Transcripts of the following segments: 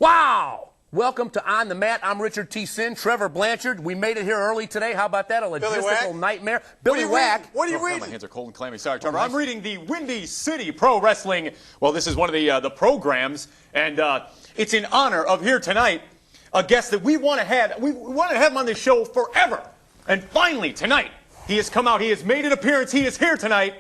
Wow! Welcome to On the Mat. I'm Ritchard T. Trevor Blanchard. We made it here early today. How about that? A logistical nightmare. Billy Whack. What are you reading? My hands are cold and clammy. Sorry, Trevor. I'm reading the Windy City Pro Wrestling. Well, this is one of the programs, and it's in honor of here tonight a guest that we want to have. We want to have him on this show forever. And finally, tonight, he has come out. He has made an appearance. He is here tonight.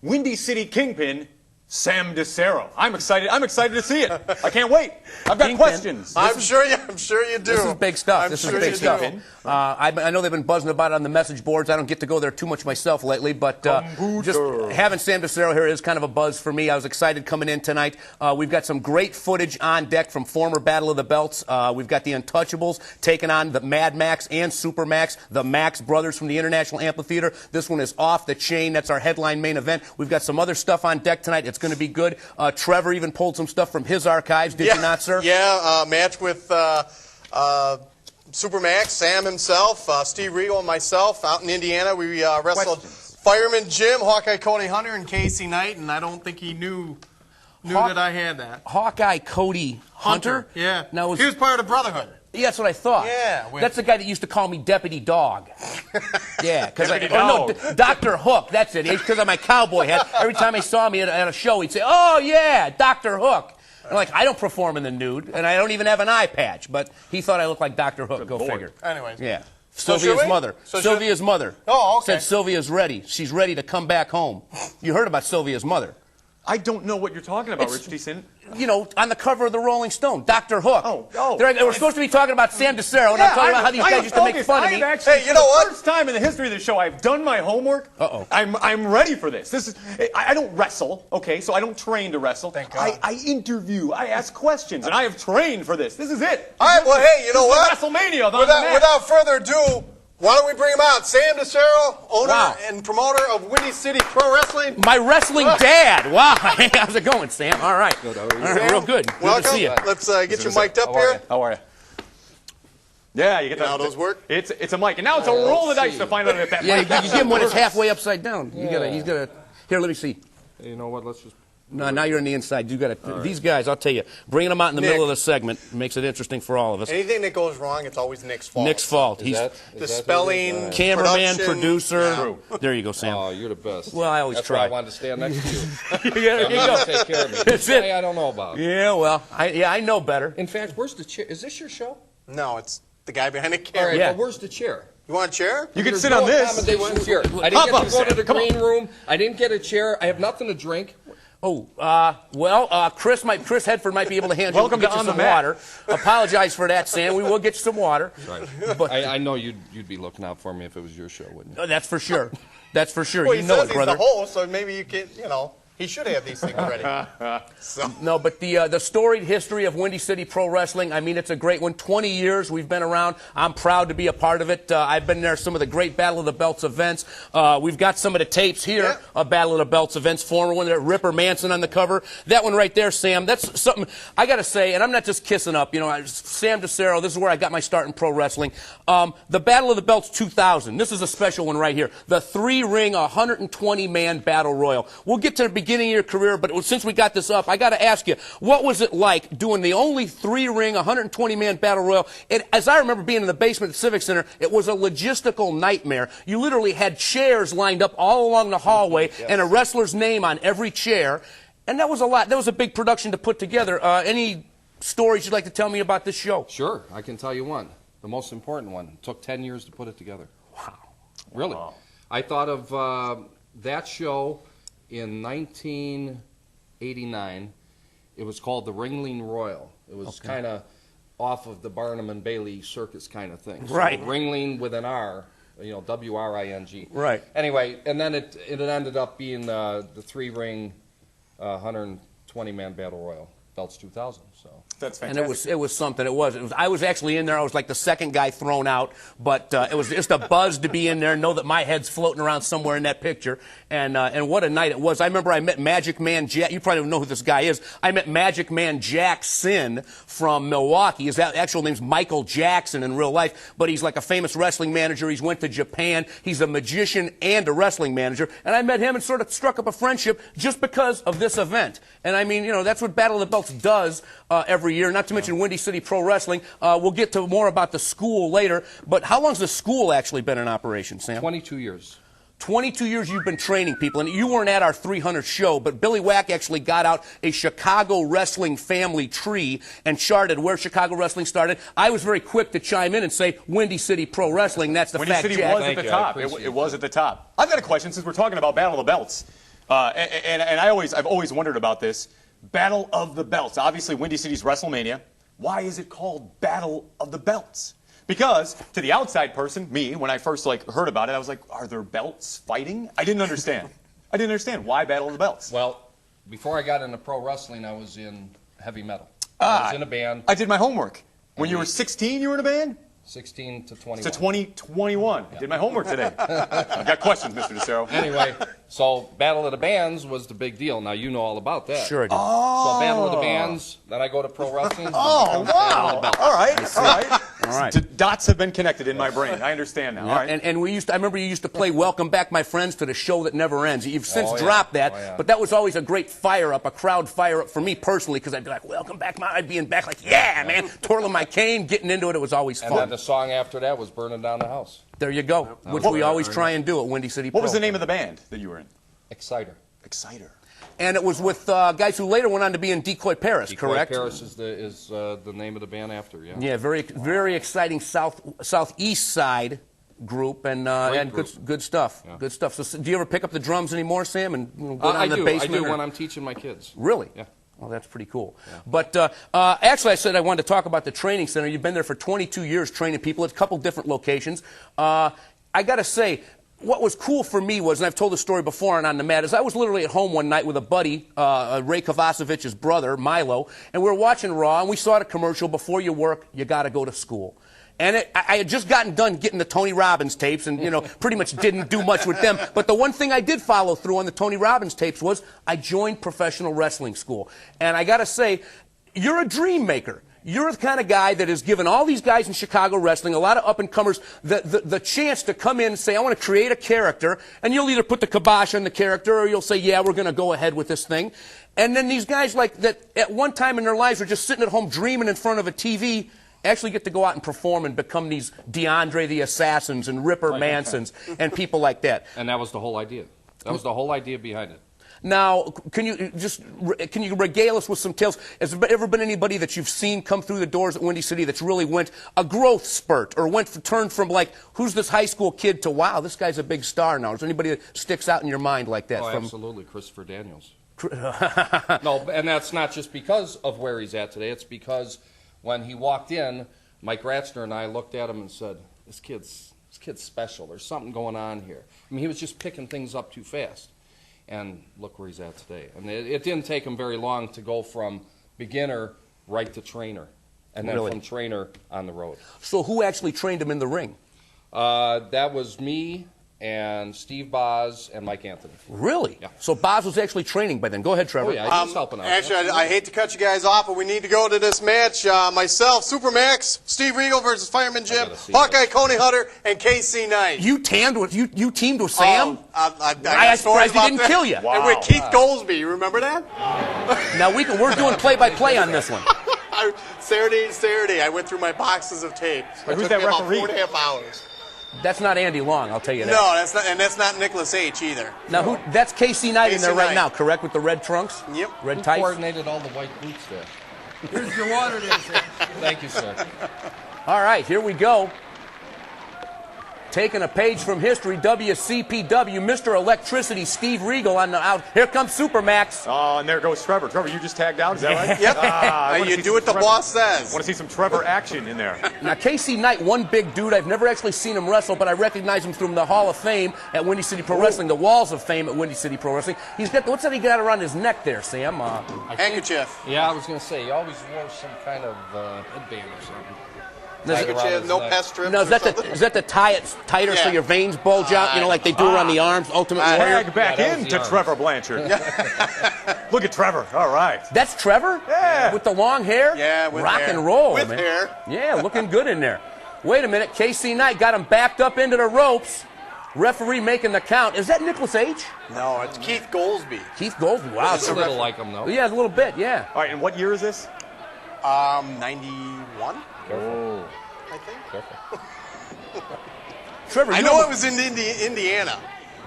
Windy City Kingpin, Sam Decero. I'm excited. I'm excited to see it. I can't wait. I've got questions. I'm sure you do. This is big stuff. This is big stuff. I know they've been buzzing about it on the message boards. I don't get to go there too much myself lately, but just having Sam Decero here is kind of a buzz for me. I was excited coming in tonight. We've got some great footage on deck from former Battle of the Belts. We've got the Untouchables taking on the Mad Max and Super Max, the Max brothers from the International Amphitheater. This one is off the chain. That's our headline main event. We've got some other stuff on deck tonight. It's going to be good. Trevor even pulled some stuff from his archives. Did you not, sir? Yeah, match with Super Max, Sam himself, Steve Regal, and myself out in Indiana. We wrestled Fireman Jim, Hawkeye Cody Hunter, and Casey Knight, and I don't think he knew that I had that. Hawkeye Cody Hunter? Yeah. Now, he was part of the Brotherhood. Yeah, that's what I thought. Yeah. That's the guy that used to call me Deputy Dog. Yeah, because Dr. Hook, that's it. Because of my cowboy hat. Every time he saw me at a show, he'd say, "Oh, yeah, Dr. Hook." I'm like, I don't perform in the nude, and I don't even have an eye patch, but he thought I looked like Dr. Hook. Go figure. Anyways. Yeah. Sylvia's mother. Sylvia's mother. Oh, okay. Said Sylvia's ready. She's ready to come back home. You heard about Sylvia's mother. I don't know what you're talking about, Rich T. You know, on the cover of the Rolling Stone, Dr. Hook. Oh. They were supposed to be talking about Sam Decero, and I'm talking about how these guys used to make fun of me. Hey, you know what? First time in the history of the show, I've done my homework. I'm ready for this. I don't wrestle, okay? So I don't train to wrestle. Thank God. I interview. I ask questions, and I have trained for this. This is it. All right. Well, hey, you know what? WrestleMania. Without further ado, why don't we bring him out? Sam Decero, owner and promoter of Windy City Pro Wrestling. My wrestling dad. Wow. Hey, how's it going, Sam? All right. Good. All right, real good. Welcome. Good to see you. Let's get you mic'd up here. How are you? Yeah, you get that. How those work? It's a mic, and now it's a roll of the dice to find out if that. Yeah, mic you give him one that's halfway upside down. He's got to. Here, let me see. You know what? Let's just. No, now you're on the inside. You got to. These guys, I'll tell you, bringing them out in the middle of the segment makes it interesting for all of us. Anything that goes wrong, it's always Nick's fault. Nick's fault. He's the spelling, cameraman, production. producer. Yeah. There you go, Sam. Oh, you're the best. Well, I always That's try. why I wanted to stand next to you. Yeah, there you go. Take care of me. That's it. I don't know about. Yeah, well, I know better. In fact, where's the chair? Is this your show? No, it's the guy behind the All camera. right, Yeah. but where's the chair? You want a chair? You can sit on this. Accommodations here. I didn't get to go to the green room. I didn't get a chair. I have nothing to drink. Oh, Chris Hedford might be able to hand Welcome you, get to you On some the Mat. water. Apologize for that, Sam. We will get you some water. Right. But, I know you'd be looking out for me if it was your show, wouldn't you? that's for sure. That's for sure. Well, you he know says it, brother. he's the host, so maybe you can, he should have these things ready. No, but the storied history of Windy City Pro Wrestling, I mean, it's a great one. 20 years we've been around. I'm proud to be a part of it. I've been there some of the great Battle of the Belts events. We've got some of the tapes here of Battle of the Belts events. Former one there, Ripper Manson on the cover. That one right there, Sam, that's something I got to say, and I'm not just kissing up. Sam Decero, this is where I got my start in pro wrestling. The Battle of the Belts 2000, this is a special one right here. The 3-ring, 120-man battle royal. We'll get to the beginning of your career, but since we got this up, I got to ask you, what was it like doing the only 3-ring, 120-man battle royal? As I remember being in the basement at the Civic Center, it was a logistical nightmare. You literally had chairs lined up all along the hallway and a wrestler's name on every chair, and that was a lot. That was a big production to put together. Any stories you'd like to tell me about this show? Sure, I can tell you one. The most important one. It took 10 years to put it together. Wow. Really? Wow. I thought of that show in 1989. It was called the Ringling Royal. It was kind of off of the Barnum and Bailey circus kind of thing. So right. Ringling with an R, W-R-I-N-G. Right. Anyway, and then it ended up being the 3-ring 120-man battle royal. Belts 2000. So that's fantastic. And it was something. It was. I was actually in there. I was like the second guy thrown out, but it was just a buzz to be in there and know that my head's floating around somewhere in that picture. And what a night it was. I remember I met Magic Man Jack. You probably don't know who this guy is. I met Magic Man Jackson from Milwaukee. His actual name's Michael Jackson in real life, but he's like a famous wrestling manager. He's went to Japan. He's a magician and a wrestling manager. And I met him and sort of struck up a friendship just because of this event. And I mean, that's what Battle of the Belts Belts does every year, not to mention Windy City Pro Wrestling. We'll get to more about the school later, but how long's the school actually been in operation, Sam? 22 years. 22 years you've been training people, and you weren't at our 300 show, but Billy Whack actually got out a Chicago wrestling family tree and charted where Chicago wrestling started. I was very quick to chime in and say Windy City Pro Wrestling. That's the Windy fact, City Jack. was at the top. It was at the top. I've got a question since we're talking about Battle of the Belts, and I've always wondered about this. Battle of the Belts. Obviously, Windy City's WrestleMania. Why is it called Battle of the Belts? Because to the outside person, me, when I first heard about it, I was like, are there belts fighting? I didn't understand. I didn't understand why Battle of the Belts. Well, before I got into pro wrestling, I was in heavy metal. I was in a band. I did my homework. When you were 16, you were in a band? 16 to 21. To 2021. I did my homework today. I've got questions, Mr. Decero. Anyway, so Battle of the Bands was the big deal. Now, you know all about that. Sure I do. So Battle of the Bands, then I go to pro wrestling. Oh, wow. All right. All right. All right. Dots have been connected in my brain. I understand now. All right. And I remember you used to play Welcome Back, My Friends, to the show that never ends. You've since Oh, yeah. dropped that, Oh, yeah. but that was always a great fire-up, a crowd fire-up for me personally, because I'd be like, Welcome Back, I'd be in back like, yeah, man, twirling my cane, getting into it. It was always And fun. then the song after that was Burning Down the House. There you go, which we always try and do at Windy City Pro. What was the name of the band that you were in? Exciter. Exciter. And it was with guys who later went on to be in Decoy Paris, Decoy correct? Paris is the name of the band after, yeah. Yeah, very exciting southeast side group, and group. good stuff. Yeah. Good stuff. So, do you ever pick up the drums anymore, Sam, and go down I to the do. basement? I do or- when I'm teaching my kids. Really? Yeah. Well, that's pretty cool. Yeah. But actually, I said I wanted to talk about the training center. You've been there for 22 years training people at a couple different locations. I got to say, what was cool for me was, and I've told the story before and on the mat, is I was literally at home one night with a buddy, Ray Kovacevic's brother, Milo, and we were watching Raw, and we saw the commercial, before you work, you got to go to school. And I had just gotten done getting the Tony Robbins tapes and, pretty much didn't do much with them. But the one thing I did follow through on the Tony Robbins tapes was I joined professional wrestling school. And I got to say, you're a dream maker. You're the kind of guy that has given all these guys in Chicago wrestling, a lot of up-and-comers, the chance to come in and say, I want to create a character, and you'll either put the kibosh on the character or you'll say, yeah, we're going to go ahead with this thing. And then these guys like that at one time in their lives were just sitting at home dreaming in front of a TV, actually get to go out and perform and become these DeAndre the Assassins and Ripper Mansons and people like that. And that was the whole idea. That was the whole idea behind it. Now, can you regale us with some tales? Has there ever been anybody that you've seen come through the doors at Windy City that's really went a growth spurt, or turned from like, who's this high school kid to, wow, this guy's a big star now? Is there anybody that sticks out in your mind like that? Oh, absolutely, Christopher Daniels. From No, and that's not just because of where he's at today. It's because when he walked in, Mike Ratzner and I looked at him and said, this kid's special. There's something going on here. I mean, he was just picking things up too fast. And look where he's at today. And it didn't take him very long to go from beginner right to trainer. And then from trainer on the road. So who actually trained him in the ring? That was me and Steve Boz and Mike Anthony. Really? Yeah. So Boz was actually training by then. Go ahead, Trevor. Oh, yeah, he was helping out. Actually, I hate to cut you guys off, but we need to go to this match. Myself, Supermax, Steve Regal versus Fireman Jim, Hawkeye Coney Hunter, and KC Knight. You teamed with Sam? I I'm surprised he didn't kill you. And with Keith Goldsby, you remember that? Now we're doing play-by-play on this one. Saturday, I went through my boxes of tape. Wait, who's it took that me about referee? 4.5 hours. That's not Andy Long, I'll tell you that. No, that's not Nicholas H. either. Now, that's KC Knight in there KC right Knight. now, correct, with the red trunks? Yep. Red Who tights? coordinated all the white boots there? Here's your water there, sir. Thank you, sir. All right, here we go. Taking a page from history, WCPW, Mr. Electricity, Steve Regal on the out. Here comes Supermax. Oh, and there goes Trevor. Trevor, you just tagged out, is that right? Yep. I wanna You see do some what the Trevor. boss says. Want to see some Trevor action in there. Now, KC Knight, one big dude. I've never actually seen him wrestle, but I recognize him from the Hall of Fame at Windy City Pro Wrestling, the Walls of Fame at Windy City Pro Wrestling. He's got, what's that he got around his neck there, Sam? Handkerchief. Yeah, I was going to say, he always wore some kind of headband or something. Handkerchief, no pest strips. No, or something. is that to tie it tighter so Yeah. your veins bulge out, like they do around the arms, Ultimate Warrior? Tag back Yeah, that was into the arms. Trevor Blanchard. Look at Trevor. All right. That's Trevor? Yeah. With the long hair? Yeah, with Rock hair. and roll, With man. hair. Yeah, looking good in there. Wait a minute, KC Knight got him backed up into the ropes. Referee making the count. Is that Nicholas H? No, it's Keith Goldsby. Keith Goldsby. Wow. It's a little like him, though. Yeah, a little bit, yeah. All right, and what year is this? 91, Oh. I think. Careful. Trevor, I you know have it was in Indiana.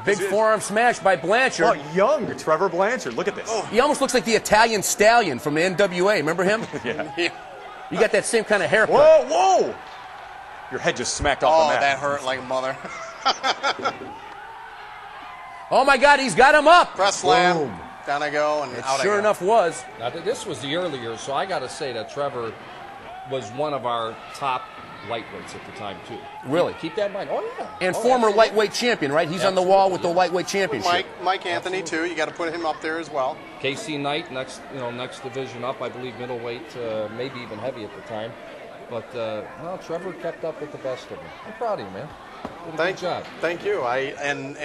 big forearm smash by Blanchard. Oh, young Trevor Blanchard. Look at this. He almost looks like the Italian Stallion from the NWA. Remember him? Yeah. You got that same kind of haircut. Whoa, whoa! Your head just smacked off Oh, the mat. that hurt like a mother. Oh, my God, he's got him up. Press slam. Down I go, and out I Sure go. enough was. Now, this was the early years, so I got to say that Trevor was one of our top lightweights at the time, too. Really? Keep that in mind. Oh, yeah. And Oh, former absolutely. lightweight champion, right? He's on the wall with the lightweight championship. Mike Anthony, too. You got to put him up there as well. KC Knight, next division up, I believe middleweight, maybe even heavy at the time. But no, Trevor kept up with the best of them. I'm proud of you, man. Did a good job. Thank you. And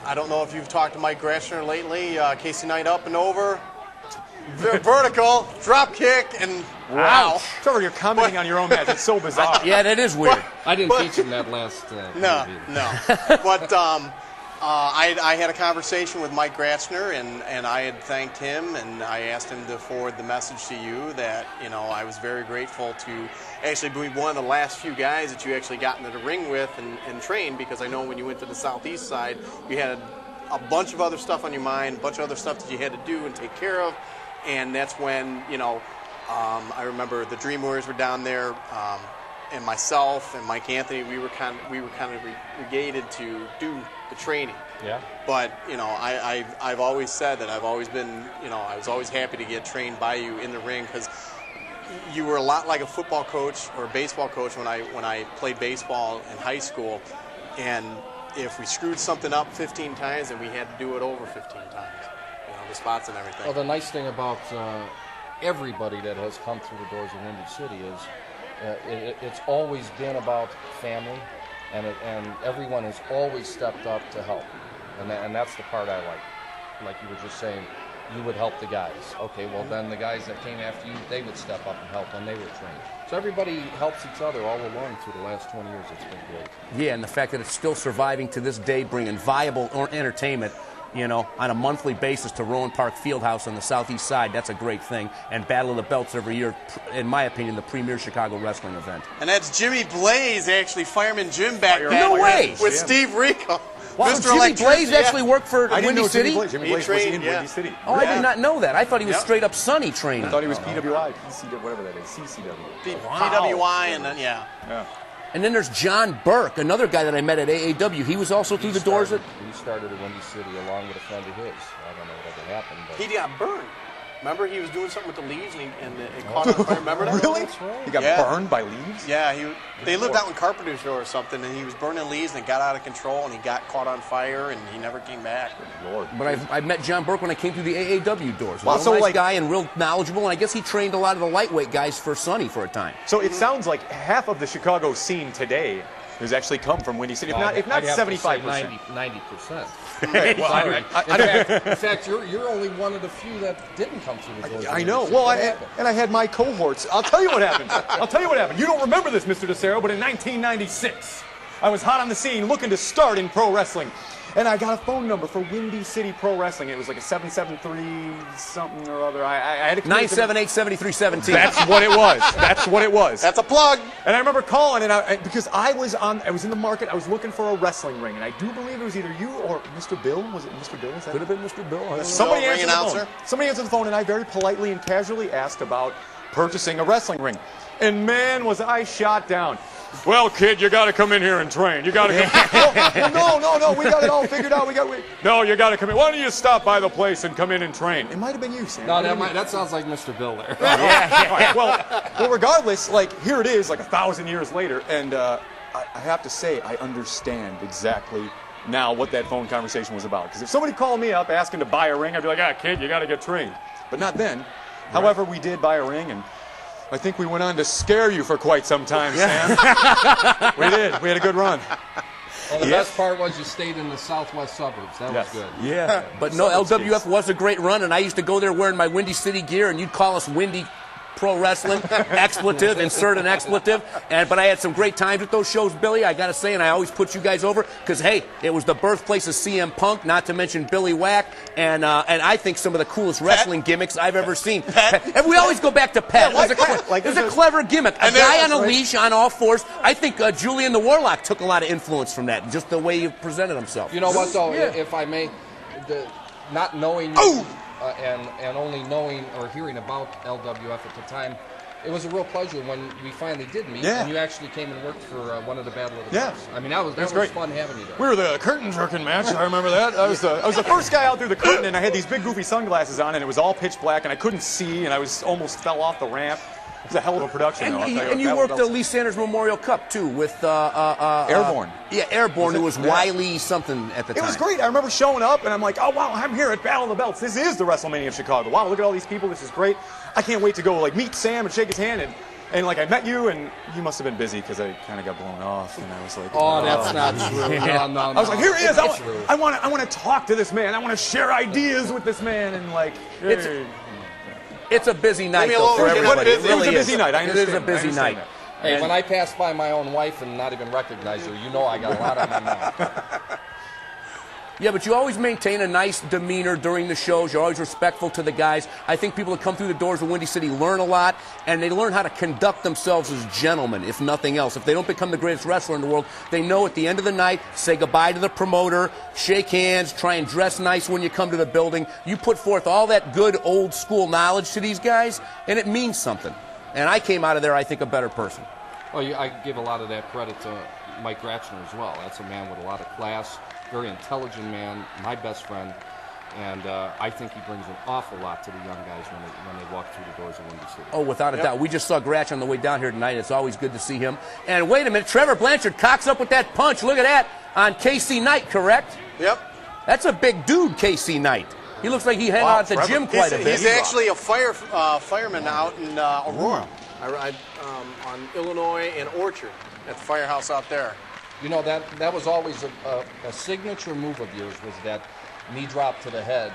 I don't know if you've talked to Mike Grashner lately. Casey Knight up and over, vertical, drop kick, and wow. Trevor, you're commenting on your own match. It's so bizarre. Yeah, that is weird. I didn't teach him that last. No, interview. no. But I had a conversation with Mike Grashner, and I had thanked him, and I asked him to forward the message to you that I was very grateful to actually be one of the last few guys that you actually got into the ring with and trained, because I know when you went to the southeast side, you had a bunch of other stuff on your mind, a bunch of other stuff that you had to do and take care of, and that's when I remember the Dream Warriors were down there. And myself and Mike Anthony, we were kind of regated to do the training. Yeah. But I've always said that I've always been, I was always happy to get trained by you in the ring, because you were a lot like a football coach or a baseball coach when I played baseball in high school, and if we screwed something up 15 times, then we had to do it over 15 times. The spots and everything. Well, the nice thing about everybody that has come through the doors of Windy City is. It's always been about family, and everyone has always stepped up to help, and that's the part I like. Like you were just saying, you would help the guys. Okay, well then the guys that came after you, they would step up and help when they were trained. So everybody helps each other all along through the last 20 years. It's been great. Yeah, and the fact that it's still surviving to this day, bringing viable entertainment, on a monthly basis to Rowan Park Fieldhouse on the southeast side, that's a great thing. And Battle of the Belts every year, in my opinion, the premier Chicago wrestling event. And that's Jimmy Blaze, actually, Fireman Jim back then. No way! With Steve Rico. Wow, Mr. Jimmy Electricity, Blaze actually worked for I didn't Windy know City? Jimmy Blaze was trained, in yeah. Windy City. Oh, I did not know that. I thought he was Yep. straight up Sunny training. I thought he was PWI, PCW, whatever that is, CCW. PWI, and then, yeah. And then there's John Burke, another guy that I met at AAW. He was also through the doors at... He started at Windy City along with a friend of his. I don't know whatever happened, but He got burned. Remember, he was doing something with the leaves, and it caught on fire. Remember that? Really? That's right. He got Yeah. burned by leaves? Yeah, they lived out in Carpentersville or something, and he was burning leaves, and it got out of control, and he got caught on fire, and he never came back. Lord. But I met John Burke when I came through the AAW doors. Wow, Real so nice like- guy and real knowledgeable, and I guess he trained a lot of the lightweight guys for Sonny for a time. So it sounds like half of the Chicago scene today has actually come from Windy City, if not I'd have to say 75%. 90%. Well, In fact, you're only one of the few that didn't come through the doors. of I Windy know. City. Well, What happened? and I had my cohorts. I'll tell you what happened. You don't remember this, Mr. Decero, but in 1996, I was hot on the scene looking to start in pro wrestling. And I got a phone number for Windy City Pro Wrestling. It was like a 773 something or other. I had to 978-7317. That's what it was. That's what it was. That's a plug. And I remember calling, because I was in the market. I was looking for a wrestling ring, and I do believe it was either you or Mr. Bill. Was it Mr. Bill? Is that Could have been Mr. Bill. I don't know. Somebody Ring answered the phone. announcer? Somebody answered the phone, and I very politely and casually asked about purchasing a wrestling ring. And man, was I shot down. Well, kid, you got to come in here and train. You got to come. No. We got it all figured out. No, you got to come in. Why don't you stop by the place and come in and train? It might have been you, Sam. No, that sounds like Mr. Bill there. All right, well, regardless, here it is, 1,000 years later, and I have to say, I understand exactly now what that phone conversation was about. Because if somebody called me up asking to buy a ring, I'd be like, kid, you got to get trained. But not then. Right. However, we did buy a ring, and I think we went on to scare you for quite some time, Sam. We did. We had a good run. Well, the best part was you stayed in the southwest suburbs. That was good. Yeah, but no, LWF was a great run, and I used to go there wearing my Windy City gear, and you'd call us Windy Pro Wrestling, expletive, insert an expletive. But I had some great times with those shows, Billy, I got to say, and I always put you guys over because, hey, it was the birthplace of CM Punk, not to mention Billy Whack, and I think some of the coolest wrestling gimmicks I've ever seen. And we always go back to Pat. Yeah, It was a clever gimmick. A guy on a leash on all fours. I think Julian the Warlock took a lot of influence from that, just the way he presented himself. You know what, though, if I may, not knowing you and only knowing or hearing about LWF at the time, it was a real pleasure when we finally did meet, and you actually came and worked for one of the Battle of the Belts. I mean, that was great. fun having you there. We were the curtain jerking match. I remember that. I was the first guy out through the curtain, and I had these big goofy sunglasses on, and it was all pitch black, and I couldn't see, and I almost fell off the ramp. It was a hell of a production, though. And you worked the Lee Sanders Memorial Cup, too, with Airborne. Airborne, who was Wiley something at the time. It was great. I remember showing up, and I'm like, oh, wow, I'm here at Battle of the Belts. This is the WrestleMania of Chicago. Wow, look at all these people. This is great. I can't wait to go meet Sam and shake his hand. And I met you, and you must have been busy because I kind of got blown off, and I was like, oh, that's not true. No. I was like, here he is. I want to talk to this man. I want to share ideas with this man, and it's a busy night, though, for everybody. It was a busy night. I understand. It is a busy night. Hey, when I pass by my own wife and not even recognize her, you know I got a lot on my mind. Yeah, but you always maintain a nice demeanor during the shows. You're always respectful to the guys. I think people that come through the doors of Windy City learn a lot, and they learn how to conduct themselves as gentlemen, if nothing else. If they don't become the greatest wrestler in the world, they know at the end of the night, say goodbye to the promoter, shake hands, try and dress nice when you come to the building. You put forth all that good old-school knowledge to these guys, and it means something. And I came out of there, I think, a better person. Well, I give a lot of that credit to Mike Ratchner as well. That's a man with a lot of class, very intelligent man, my best friend, and I think he brings an awful lot to the young guys when they walk through the doors of Windy City. Oh, without a doubt. We just saw Gratch on the way down here tonight. It's always good to see him. And wait a minute, Trevor Blanchard cocks up with that punch. Look at that on KC Knight, correct? Yep. That's a big dude, KC Knight. He looks like he hung out at the gym quite a bit. He's actually a fireman out in Aurora, on Illinois and Orchard at the firehouse out there. You know, that was always a signature move of yours, was that knee drop to the head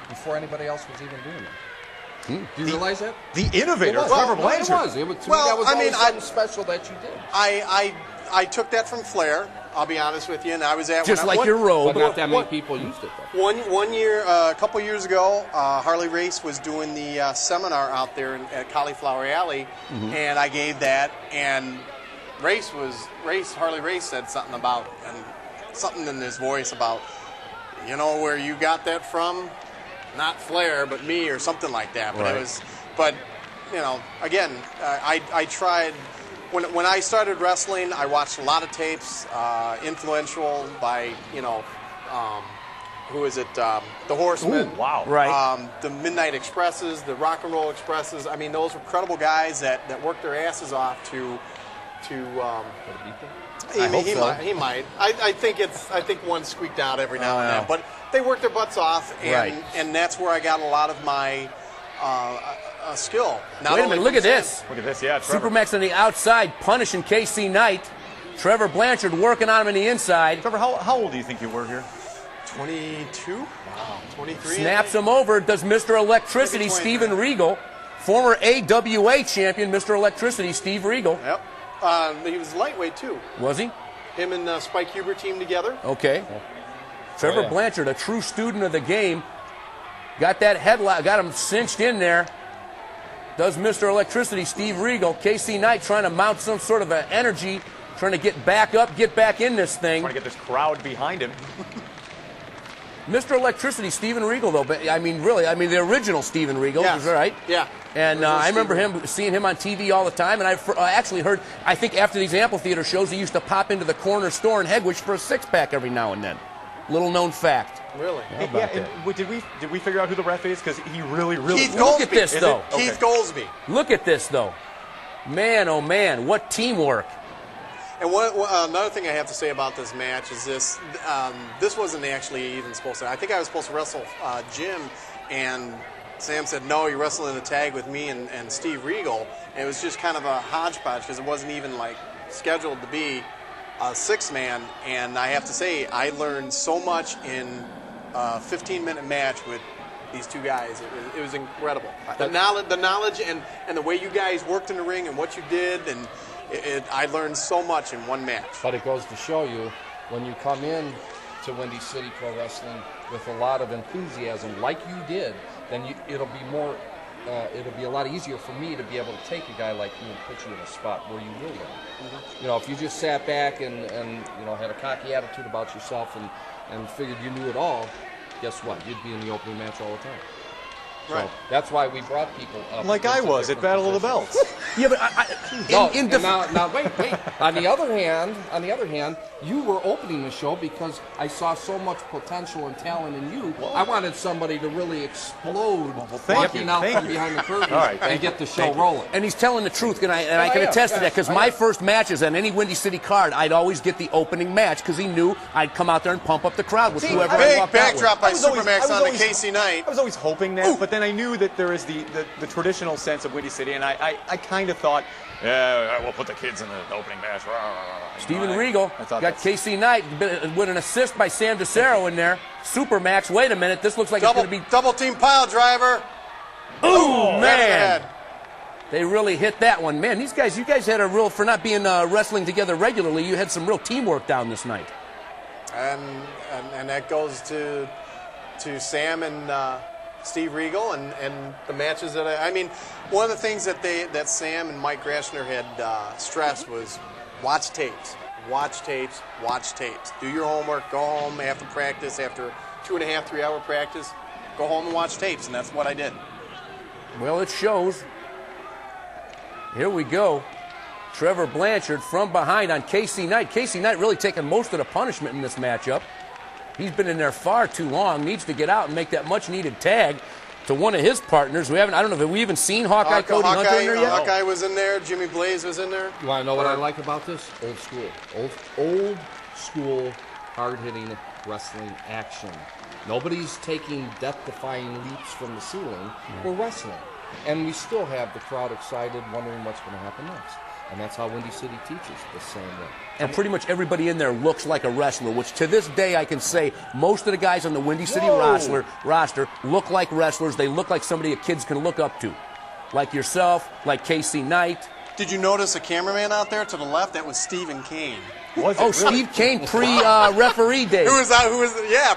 before anybody else was even doing it. Do you realize that? The innovator, Trevor Blanchard. It was. To me, that was always something special that you did. I took that from Flair, I'll be honest with you, and I was at just like your robe. But not that many people used it, though. One year, a couple years ago, Harley Race was doing the seminar out there at Cauliflower Alley, and I gave that, and Harley Race said something about, and something in his voice about, you know where you got that from? Not Flair, but me, or something like that. But you know, again, I tried. When I started wrestling, I watched a lot of tapes, influential by, who is it? The Horsemen. Ooh, wow. Right. The Midnight Expresses, the Rock and Roll Expresses. I mean, those were credible guys that worked their asses off to he might. I think one squeaked out every now and then, but they worked their butts off, and that's where I got a lot of my skill. Wait a minute, look at this. Look at this, yeah. Trevor. Supermax on the outside, punishing KC Knight. Trevor Blanchard working on him on the inside. Trevor, how old do you think you were here? 22. Wow. 23. Snaps him over. Does Mr. Electricity, Steven Regal, former AWA champion, Mr. Electricity, Steve Regal. Yep. He was lightweight, too. Was he? Him and Spike Huber teamed together. Okay. Trevor Blanchard, a true student of the game. Got that headlock, got him cinched in there. Does Mr. Electricity, Steve Regal. KC Knight trying to mount some sort of an energy, trying to get back up, get back in this thing. Trying to get this crowd behind him. Mr. Electricity, Steven Regal, though. But I mean, really, the original Steven Regal, yes. Right? Yeah. And I remember seeing him on TV all the time. And I actually heard, I think after these amphitheater shows, he used to pop into the corner store in Hegwisch for a six-pack every now and then. Little known fact. Really? Did we figure out who the ref is? Because he really. Keith Look at this, though. Keith Goldsby. Look at this, though. Man, oh man, what teamwork. And another thing I have to say about this match is this. This wasn't actually even supposed to. I think I was supposed to wrestle Jim, and Sam said, no, you're wrestling a tag with me and Steve Regal. And it was just kind of a hodgepodge because it wasn't even scheduled to be a six-man. And I have to say, I learned so much in a 15-minute match with these two guys. It was incredible. The knowledge and the way you guys worked in the ring and what you did, and I learned so much in one match. But it goes to show you, when you come in to Windy City Pro Wrestling with a lot of enthusiasm, like you did, then it'll be a lot easier for me to be able to take a guy like you and put you in a spot where you really are. Mm-hmm. You know, if you just sat back and you know, had a cocky attitude about yourself and figured you knew it all, guess what? You'd be in the opening match all the time. Right. So that's why we brought people up. Like I was at Battle of the Belts. Yeah, but now wait. On the other hand, you were opening the show because I saw so much potential and talent in you. I wanted somebody to really explode, walking out from behind the curtain and get the show rolling. And he's telling the truth, and I can attest to that, because my first matches on any Windy City card, I'd always get the opening match because he knew I'd come out there and pump up the crowd with whoever I walked out with. Big backdrop by Supermax on the Casey Knight. I was always hoping that, but then I knew that there is the traditional sense of Windy City, and I kind of thought, yeah, we'll put the kids in the opening match. Steven Regal got Casey Knight with an assist by Sam Decero in there. Supermax, wait a minute, this looks like it's going to be... Double team pile driver. Oh, man. They really hit that one. Man, you guys had a real, for not being wrestling together regularly, you had some real teamwork down this night. And that goes to Sam and Steve Regal and the matches that I mean, one of the things that Sam and Mike Grashner had stressed was watch tapes. Do your homework, go home after practice, after 2.5, 3 hour practice, go home and watch tapes, and that's what I did. Well, it shows. Here we go. Trevor Blanchard from behind on Casey Knight. Casey Knight really taking most of the punishment in this matchup. He's been in there far too long. Needs to get out and make that much-needed tag to one of his partners. I don't know, have we even seen Hawkeye Cody Hunter in there yet? Hawkeye was in there. Jimmy Blaze was in there. You want to know what I like about this? Old school. Old school, hard-hitting wrestling action. Nobody's taking death-defying leaps from the ceiling. We're wrestling. And we still have the crowd excited, wondering what's going to happen next. And that's how Windy City teaches, the same way. And pretty much everybody in there looks like a wrestler, which to this day I can say most of the guys on the Windy City roster look like wrestlers. They look like somebody that kids can look up to. Like yourself, like Casey Knight. Did you notice a cameraman out there to the left? That was Stephen Kane. Steve Kane, pre-referee days. Who was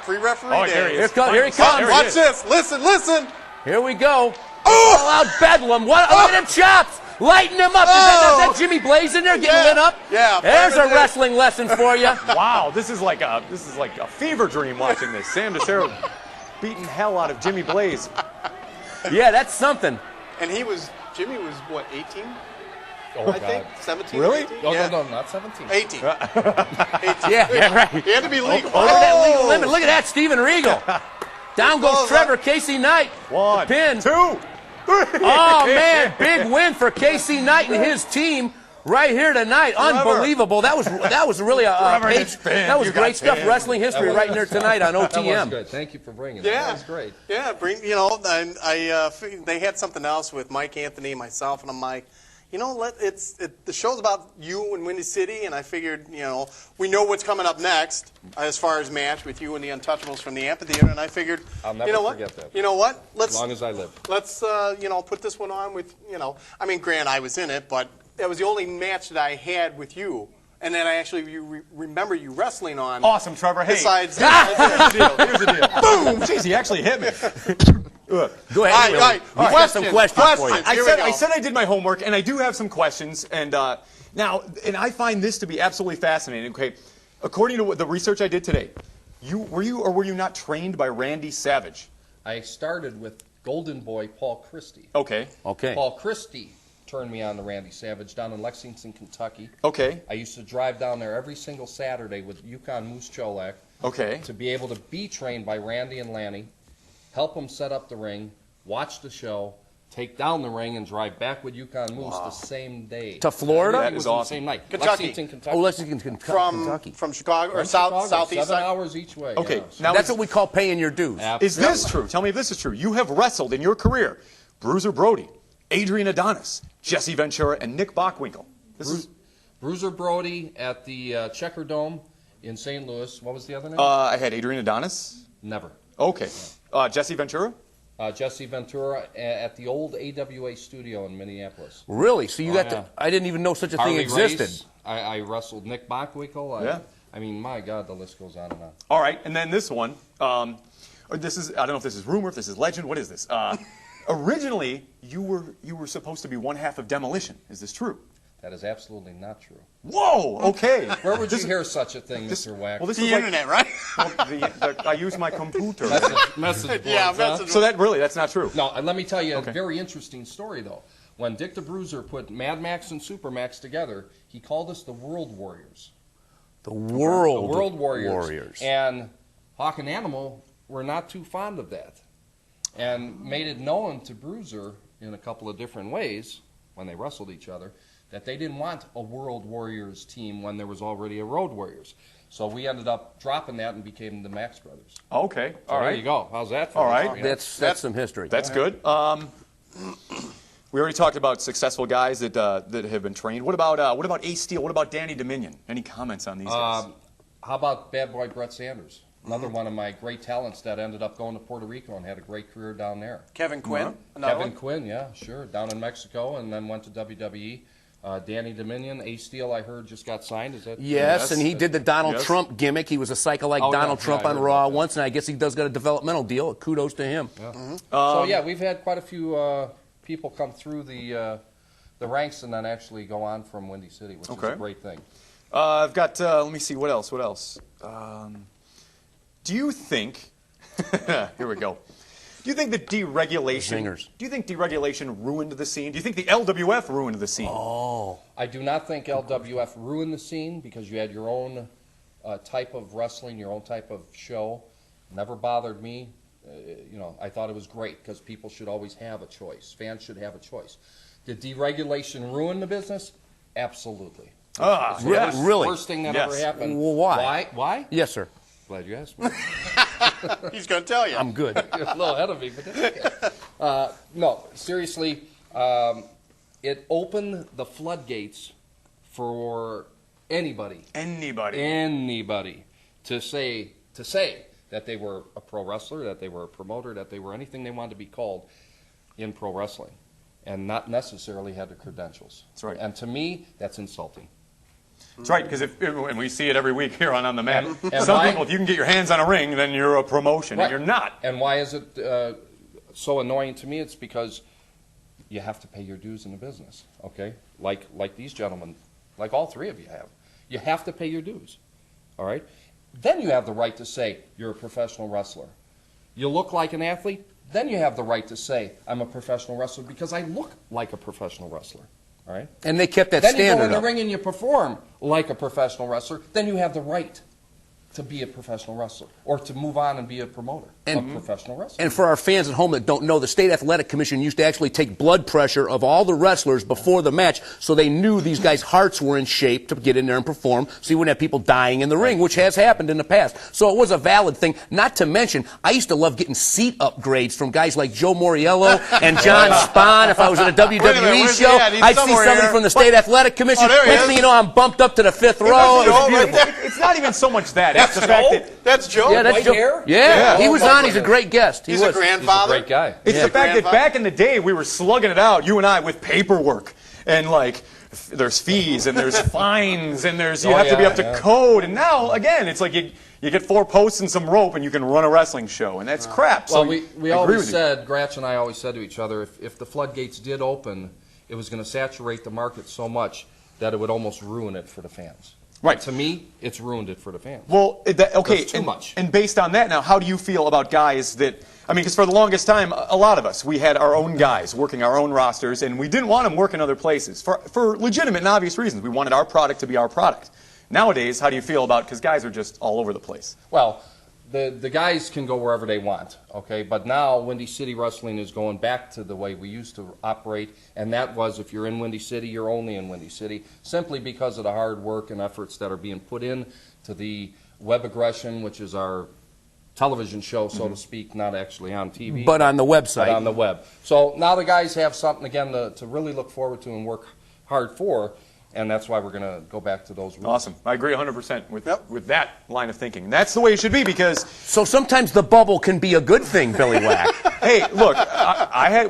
pre-referee days. Here he comes. Watch this. Listen. Here we go. All out bedlam. Look at them chops. Lighten him up. Is that Jimmy Blaze in there getting lit up? Yeah. There's a wrestling lesson for you. Wow, this is like a fever dream watching this. Sam Decero beating hell out of Jimmy Blaze. Yeah, that's something. And Jimmy was what, 18? Oh, I think 17. Really? 18? No, not 17. 18. 18. Yeah, right. He had to be legal. Over that legal limit. Look at that, Steven Regal. Down goes Trevor. Casey Knight. 1, pin. 2. Oh, man, big win for Casey Knight and his team right here tonight. Unbelievable. That was really a page. That was great stuff. Wrestling history right in there tonight on OTM. That was good. Thank you for bringing it. That was great. Yeah, they had something else with Mike Anthony, myself, and I'm like, the show's about you and Windy City, and I figured, we know what's coming up next as far as match with you and the Untouchables from the amphitheater, and I figured, I'll never forget that. You know what? As long as I live. Let's, put this one on with, Grant, I was in it, but that was the only match that I had with you. And then I actually remember you wrestling on. Awesome, Trevor. Hey. Besides, here's the deal. Boom! Jeez, he actually hit me. Go ahead. All right. We got some questions for you. I said I did my homework, and I do have some questions. And now I find this to be absolutely fascinating. Okay, according to the research I did today, were you not trained by Randy Savage? I started with Golden Boy Paul Christie. Okay. Paul Christie turned me on to Randy Savage down in Lexington, Kentucky. Okay. I used to drive down there every single Saturday with Yukon Moose Cholak. Okay. To be able to be trained by Randy and Lanny, help them set up the ring, watch the show, take down the ring, and drive back with Yukon Moose the same day. To Florida? That is awesome. The same night. Kentucky. Lexington, Kentucky. Oh, Lexington, Kentucky. From Chicago or Chicago, southeast 7 hours each way. Okay. Yeah. Now That's what we call paying your dues. Is this true? Tell me if this is true. You have wrestled in your career Bruiser Brody, Adrian Adonis, Jesse Ventura, and Nick Bockwinkel. Bruiser Brody at the Checker Dome in St. Louis. What was the other name? I had Adrian Adonis. Never. Okay. Jesse Ventura? Jesse Ventura at the old AWA studio in Minneapolis. Really? So you got yeah. I didn't even know such a thing Harley existed. Race, I wrestled Nick Bockwinkel. Yeah. I mean, my God, the list goes on and on. All right, and then this one. This is, I don't know if this is rumor, if this is legend. What is this? Originally, you were supposed to be one half of Demolition. Is this true? That is absolutely not true. Whoa. Okay. Where would you hear such a thing, Mr. Whack? Well, this The is like, internet, right? well, I use my computer. Message Yeah, boards, huh? message So that's not true. No, and let me tell you a very interesting story, though. When Dick the Bruiser put Mad Max and Super Max together, he called us the World Warriors. The World, The World Warriors. Warriors. And Hawk and Animal were not too fond of that, and made it known to Bruiser in a couple of different ways when they wrestled each other that they didn't want a World Warriors team when there was already a Road Warriors. So we ended up dropping that and became the Max Brothers. Okay. So All right. there you go. How's that for All you? right. That's some history. That's good. We already talked about successful guys that have been trained. What about Ace Steel? What about Danny Dominion? Any comments on these guys? How about Bad Boy Brett Sanders? Another one of my great talents that ended up going to Puerto Rico and had a great career down there. Kevin Quinn. Another Kevin one? Quinn, yeah, sure, down in Mexico, and then went to WWE. Danny Dominion, Ace Steel, I heard just got signed. Is that Yes, and he did the Donald Yes. Trump gimmick. He was a psycho like Oh, yeah, Donald Trump yeah, I on heard Raw about that. once, and I guess he does got a developmental deal. Kudos to him. Yeah. So yeah, we've had quite a few people come through the ranks and then actually go on from Windy City, which is a great thing. I've got. Let me see. What else? What else? Do you think? Here we go. Do you think that deregulation? Zingers. Do you think deregulation ruined the scene? Do you think the LWF ruined the scene? Oh. I do not think LWF ruined the scene because you had your own type of wrestling, your own type of show. Never bothered me. I thought it was great because people should always have a choice. Fans should have a choice. Did deregulation ruin the business? Absolutely. Ah, Yes. Really? Worst thing that Yes. ever happened. Well, why? Why? Yes, sir. Glad you asked me. He's going to tell you. I'm good. You're a little ahead of me, but that's okay. No, seriously, it opened the floodgates for anybody to say that they were a pro wrestler, that they were a promoter, that they were anything they wanted to be called in pro wrestling, and not necessarily had the credentials. That's right. And to me, that's insulting. That's right, because and we see it every week here on the Mat. And Some why- people, if you can get your hands on a ring, then you're a promotion, Right. and you're not. And why is it so annoying to me? It's because you have to pay your dues in the business, okay? Like these gentlemen, like all three of you have. You have to pay your dues, all right? Then you have the right to say you're a professional wrestler. You look like an athlete, then you have the right to say I'm a professional wrestler because I look like a professional wrestler, all right? And they kept that Then you go standard in the up. ring and you perform like a professional wrestler, then you have the right to be a professional wrestler or to move on and be a promoter of professional wrestling. And for our fans at home that don't know, the State Athletic Commission used to actually take blood pressure of all the wrestlers before the match so they knew these guys' hearts were in shape to get in there and perform so you wouldn't have people dying in the ring, which has happened in the past. So it was a valid thing. Not to mention, I used to love getting seat upgrades from guys like Joe Moriello and John Spahn. If I was at a WWE where's he show, at? He's I'd see somewhere somebody here. from the State Athletic Commission. Oh, there he Next is. thing you know, I'm bumped up to the fifth row. Joe It was right beautiful. there. It's not even so much that. It's the fact that That's Joe. Yeah, that's White Joe. hair? Yeah, he Oh, was my on. He's a goodness. great guest. He's a He's a grandfather. great guy. It's the fact that Grandfather. back in the day we were slugging it out, you and I, with paperwork and there's fees and there's fines and you have to be up to code. And now again, it's like you get 4 posts and some rope and you can run a wrestling show, and that's crap. Well, So we I agree always with you. said, Gratch and I always said to each other, if the floodgates did open, it was going to saturate the market so much that it would almost ruin it for the fans. Right. To me, it's ruined it for the fans. Well, okay, That's too much. And based on that, now, how do you feel about guys that? I mean, because for the longest time, a lot of us, we had our own guys working our own rosters, and we didn't want them working other places for legitimate and obvious reasons. We wanted our product to be our product. Nowadays, how do you feel about? Because guys are just all over the place. Well, the guys can go wherever they want, okay? But now Windy City Wrestling is going back to the way we used to operate, and that was if you're in Windy City, you're only in Windy City, simply because of the hard work and efforts that are being put in to the Web Aggression, which is our television show, so to speak, not actually on TV. But on the website. But on the web. So now the guys have something, again, to really look forward to and work hard for. And that's why we're going to go back to those rules. Awesome. I agree 100% with that line of thinking. And that's the way it should be because... So sometimes the bubble can be a good thing, Billy Whack. Hey, look,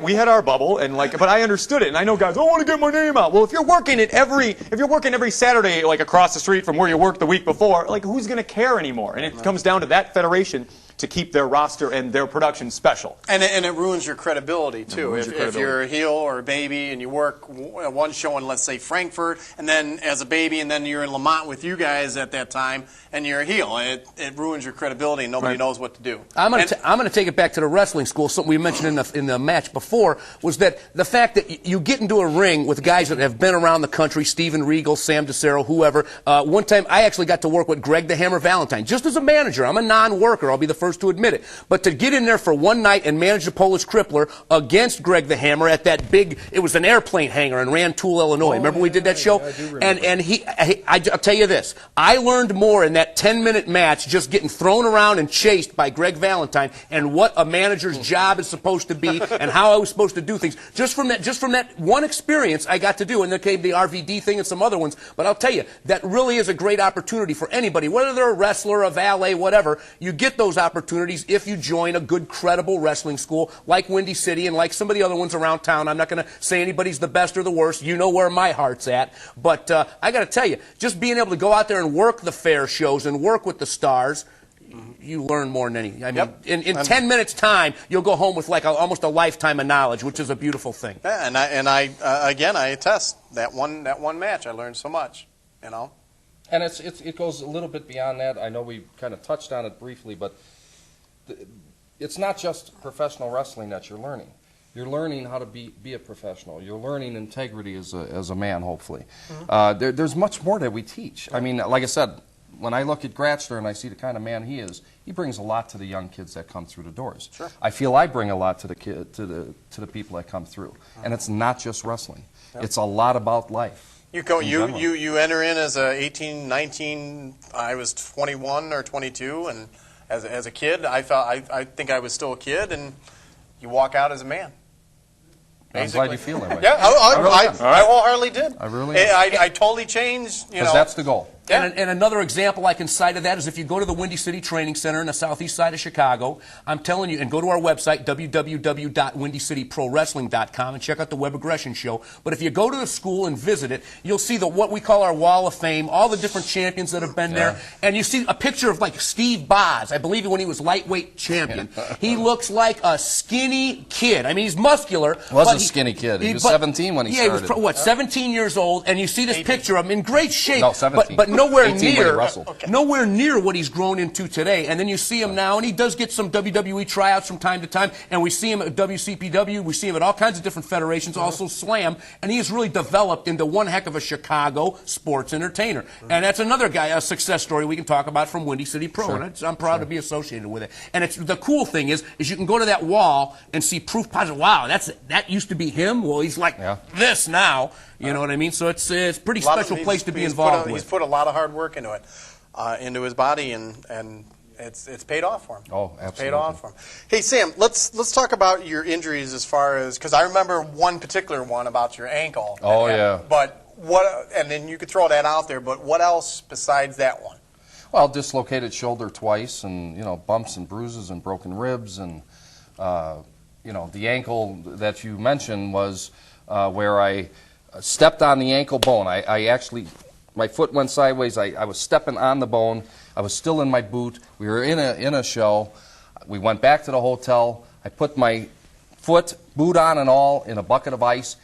we had our bubble, and but I understood it, and I know guys, I want to get my name out. Well, if you're working every Saturday, like across the street from where you worked the week before, like who's going to care anymore? And it comes down to that federation to keep their roster and their production special. And it ruins your credibility, too. If you're a heel or a baby and you work one show in, let's say, Frankfurt, and then as a baby, and then you're in Lamont with you guys at that time, and you're a heel, it ruins your credibility and nobody knows what to do. I'm going to take it back to the wrestling school. Something we mentioned in the match before was that the fact that you get into a ring with guys that have been around the country, Steven Regal, Sam Decero, whoever. One time I actually got to work with Greg the Hammer Valentine, just as a manager. I'm a non-worker. I'll be the first to admit it. But to get in there for one night and manage the Polish Crippler against Greg the Hammer at that big, it was an airplane hangar in Rantoul, Illinois. Remember we did that show? Yeah, I do remember. I'll tell you this. I learned more in that 10-minute match just getting thrown around and chased by Greg Valentine and what a manager's job is supposed to be and how I was supposed to do things. Just from that one experience I got to do. And there came the RVD thing and some other ones. But I'll tell you, that really is a great opportunity for anybody, whether they're a wrestler, a valet, whatever. You get those opportunities if you join a good, credible wrestling school like Windy City and like some of the other ones around town. I'm not going to say anybody's the best or the worst. You know where my heart's at. But I got to tell you, just being able to go out there and work the fair shows and work with the stars, you learn more than any. I mean, in 10 minutes' time, you'll go home with like almost a lifetime of knowledge, which is a beautiful thing. Yeah, and I again, I attest that one match. I learned so much, you know. And it goes a little bit beyond that. I know we kind of touched on it briefly, but it's not just professional wrestling that you're learning. You're learning how to be a professional. You're learning integrity as a man, hopefully. Mm-hmm. There's much more that we teach. I mean, like I said, when I look at Gratster and I see the kind of man he is, he brings a lot to the young kids that come through the doors. Sure. I feel I bring a lot to the people that come through, and it's not just wrestling. Yep. It's a lot about life. You enter in as a 18, 19. I was 21 or 22, and as a kid, I think I was still a kid, and you walk out as a man. Basically. I'm glad you feel that way. Yeah, I wholeheartedly did. I really I totally changed. Because that's the goal. Yeah. And another example I can cite of that is if you go to the Windy City Training Center in the southeast side of Chicago, I'm telling you, and go to our website, www.windycityprowrestling.com, and check out the Web Aggression Show. But if you go to the school and visit it, you'll see what we call our Wall of Fame, all the different champions that have been there. And you see a picture of like Steve Boz, I believe when he was lightweight champion. He looks like a skinny kid. I mean, he's muscular. Was a skinny kid. He was 17 when he started. He was, 17 years old, and you see this picture of him in great shape. No, 17. But nowhere near what he's grown into today. And then you see him now, and he does get some WWE tryouts from time to time, and we see him at WCPW, we see him at all kinds of different federations, also Slam, and he has really developed into one heck of a Chicago sports entertainer. And that's another guy, a success story we can talk about from Windy City Pro, and I'm proud to be associated with it. And the cool thing is you can go to that wall and see proof positive, wow, that used to be him? Well, he's like this now. You know what I mean? So it's a pretty special place to be involved with. He's put a lot of hard work into it, into his body, and it's paid off for him. Oh, absolutely. It's paid off for him. Hey, Sam, let's talk about your injuries as far as, because I remember one particular one about your ankle. Oh, yeah. But and then you could throw that out there, but what else besides that one? Well, dislocated shoulder twice, and bumps and bruises and broken ribs, and the ankle that you mentioned was where I stepped on the ankle bone. I actually, my foot went sideways. I was stepping on the bone. I was still in my boot. We were in a show. We went back to the hotel. I put my foot, boot on and all, in a bucket of ice,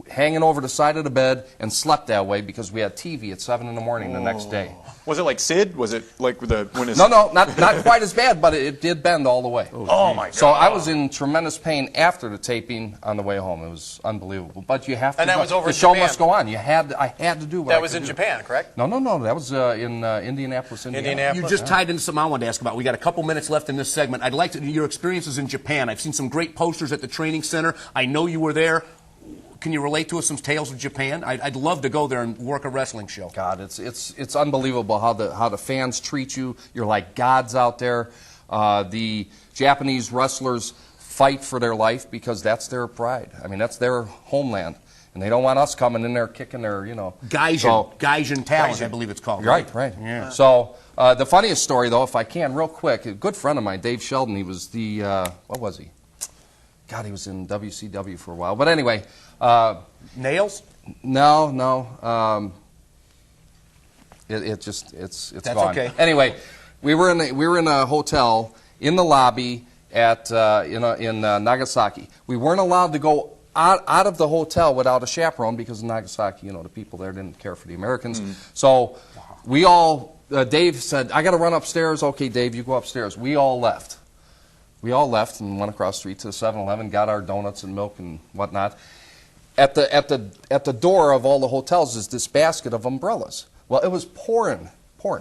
hanging over the side of the bed, and slept that way because we had TV at 7 in the morning the next day. Was it like Sid? Was it like when his... No, not quite as bad, but it did bend all the way. Oh my God. So I was in tremendous pain after the taping on the way home. It was unbelievable. But you have to. And that was over the show must go on. I had to do what that I was could in do. Japan, correct? No. That was in Indianapolis, Indiana. You just tied into something I wanted to ask about. We got a couple minutes left in this segment. I'd like your experiences in Japan. I've seen some great posters at the training center. I know you were there. Can you relate to us some tales of Japan? I'd love to go there and work a wrestling show. God, it's unbelievable how the fans treat you. You're like gods out there. The Japanese wrestlers fight for their life because that's their pride. I mean, that's their homeland. And they don't want us coming in there kicking their, you know. Gaijin talent, I believe it's called. Right. Yeah. So the funniest story, though, if I can, real quick, a good friend of mine, Dave Sheldon, he was the, what was he? God, he was in WCW for a while. But anyway. Nails? No. It's That's gone. okay. Anyway, we were in a hotel in the lobby at in Nagasaki. We weren't allowed to go out of the hotel without a chaperone because in Nagasaki, you know, the people there didn't care for the Americans. So we all, Dave said, I got to run upstairs. Okay, Dave, you go upstairs. We all left. We all left and went across the street to the 7-Eleven, got our donuts and milk and whatnot. At the door of all the hotels is this basket of umbrellas. Well, it was pouring.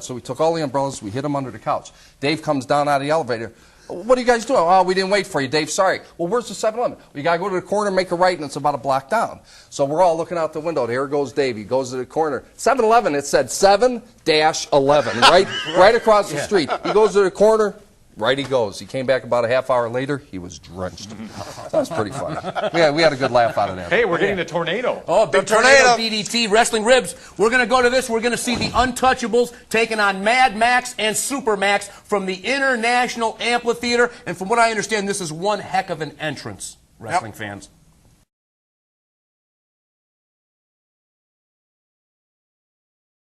So we took all the umbrellas, we hid them under the couch. Dave comes down out of the elevator. What are you guys doing? Oh, we didn't wait for you, Dave. Sorry. Well, where's the 7-Eleven? We got to go to the corner, make a right, and it's about a block down. So we're all looking out the window. There goes Dave. He goes to the corner. 7-Eleven, it said 7-11, right across the street. He goes to the corner. Right he goes. He came back about a half hour later. He was drenched. That was pretty funny. We had a good laugh out of that. Hey, we're getting the tornado. Oh, big tornado DDT, Wrestling Ribs. We're going to go to this. We're going to see the Untouchables taking on Mad Max and Super Max from the International Amphitheater. And from what I understand, this is one heck of an entrance, wrestling fans.